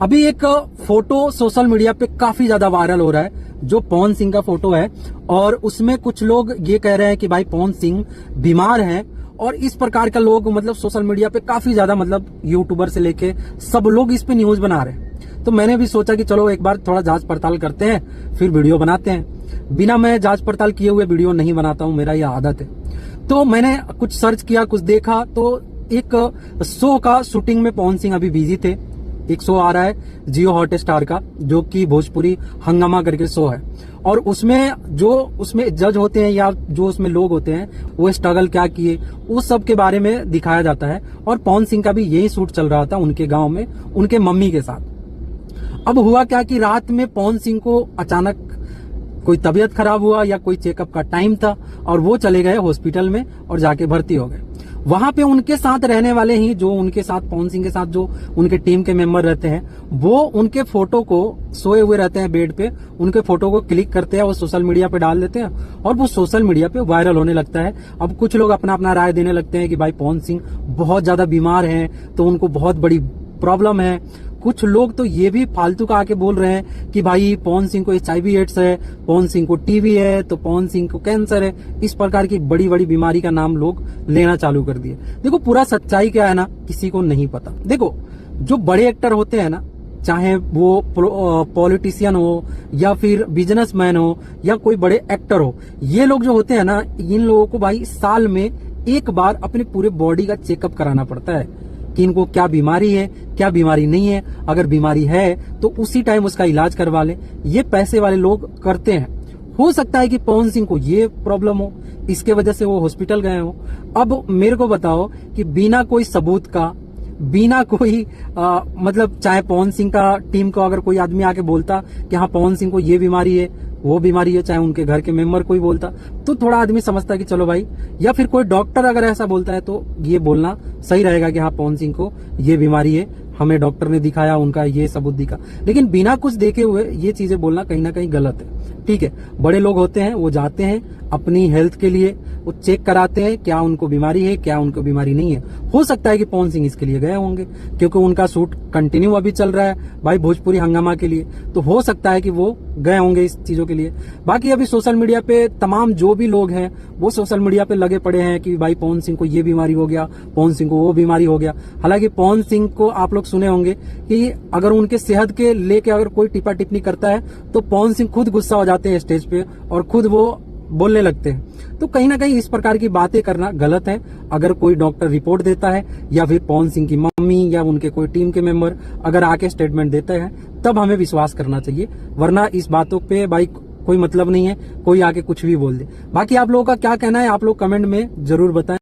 अभी एक photo social media पे काफी ज्यादा वायरल हो रहा है, जो पवन सिंह का फोटो है। और उसमें कुछ लोग ये कह रहे हैं कि भाई पवन सिंह बीमार हैं, और इस प्रकार का लोग मतलब सोशल मीडिया पे काफी ज्यादा मतलब यूट्यूबर से लेके सब लोग इस पे न्यूज बना रहे हैं। तो मैंने भी सोचा कि चलो एक बार थोड़ा जांच पड़ताल करते हैं, फिर वीडियो बनाते हैं। बिना मैं जांच पड़ताल किए हुए वीडियो नहीं बनाता हूं, मेरा यह आदत है। तो मैंने कुछ सर्च किया, कुछ देखा, तो एक शो का शूटिंग में पवन सिंह अभी बिजी थे। एक शो आ रहा है जियो हॉटस्टार का, जो कि भोजपुरी हंगामा करके शो है। और उसमें जज होते हैं या जो उसमें लोग होते हैं, वो स्ट्रगल क्या किए, उस सब के बारे में दिखाया जाता है। और पवन सिंह का भी यही शूट चल रहा था उनके गांव में, उनके मम्मी के साथ। अब हुआ क्या कि रात में पवन सिंह को अचानक कोई तबीयत खराब हुआ या कोई चेकअप का टाइम था, और वो चले गए हॉस्पिटल में और जाके भर्ती हो गए। वहां पे उनके साथ रहने वाले ही, जो उनके साथ पवन सिंह के साथ जो उनके टीम के मेंबर रहते हैं, वो उनके फोटो को, सोए हुए रहते हैं बेड पे, उनके फोटो को क्लिक करते हैं, वो सोशल मीडिया पे डाल देते हैं और वो सोशल मीडिया पे वायरल होने लगता है। अब कुछ लोग अपना अपना राय देने लगते हैं कि भाई पवन सिंह बहुत ज्यादा बीमार हैं, तो उनको बहुत बड़ी प्रॉब्लम है। कुछ लोग तो ये भी फालतू का आके बोल रहे हैं कि भाई पवन सिंह को HIV एड्स है, पवन सिंह को टीबी है, तो पवन सिंह को कैंसर है। इस प्रकार की बड़ी बड़ी बीमारी का नाम लोग लेना चालू कर दिए। देखो पूरा सच्चाई क्या है ना, किसी को नहीं पता। देखो जो बड़े एक्टर होते हैं ना, चाहे वो पॉलिटिशियन हो या फिर बिजनेसमैन हो या कोई बड़े एक्टर हो, ये लोग जो होते हैं ना, इन लोगों को भाई साल में एक बार अपने पूरे बॉडी का चेकअप कराना पड़ता है कि इनको क्या बीमारी है, क्या बीमारी नहीं है। अगर बीमारी है तो उसी टाइम उसका इलाज करवा ले। ये पैसे वाले लोग करते हैं। हो सकता है कि पवन सिंह को ये प्रॉब्लम हो, इसके वजह से वो हॉस्पिटल गए हो। अब मेरे को बताओ कि बिना कोई सबूत का, बिना कोई मतलब चाहे पवन सिंह का टीम को अगर कोई आदमी आके बोलता कि हाँ पवन सिंह को ये बीमारी है, वो बीमारी है, चाहे उनके घर के मेंबर कोई बोलता, तो थोड़ा आदमी समझता है कि चलो भाई, या फिर कोई डॉक्टर अगर ऐसा बोलता है तो ये बोलना सही रहेगा कि हाँ पवन सिंह को ये बीमारी है, हमें डॉक्टर ने दिखाया, उनका ये सबूत दिखा। लेकिन बिना कुछ देखे हुए ये चीजें बोलना कहीं ना कहीं गलत है। ठीक है, बड़े लोग होते हैं, वो जाते हैं अपनी हेल्थ के लिए, वो चेक कराते हैं क्या उनको बीमारी है, क्या उनको बीमारी नहीं है। हो सकता है कि पवन सिंह इसके लिए गए होंगे, क्योंकि उनका शूट कंटिन्यू अभी चल रहा है भाई भोजपुरी हंगामा के लिए, तो हो सकता है कि वो गए होंगे इस चीजों के लिए। बाकी अभी सोशल मीडिया पे तमाम जो भी लोग हैं, वो सोशल मीडिया पे लगे पड़े हैं कि भाई पवन सिंह को ये बीमारी हो गया, पवन सिंह को वो बीमारी हो गया। हालांकि पवन सिंह को आप लोग सुने होंगे कि अगर उनके सेहत के लेके अगर कोई टिप्पा टिप्पणी करता है तो पवन सिंह खुद गुस्सा हो जाते हैं स्टेज पे और खुद वो बोलने लगते हैं। तो कहीं ना कहीं इस प्रकार की बातें करना गलत है। अगर कोई डॉक्टर रिपोर्ट देता है या फिर पवन सिंह की मम्मी या उनके कोई टीम के मेंबर अगर आके स्टेटमेंट देते हैं, तब हमें विश्वास करना चाहिए, वरना इस बातों पे भाई कोई मतलब नहीं है कोई आके कुछ भी बोल दे। बाकी आप लोगों का क्या कहना है, आप लोग कमेंट में जरूर बताएं।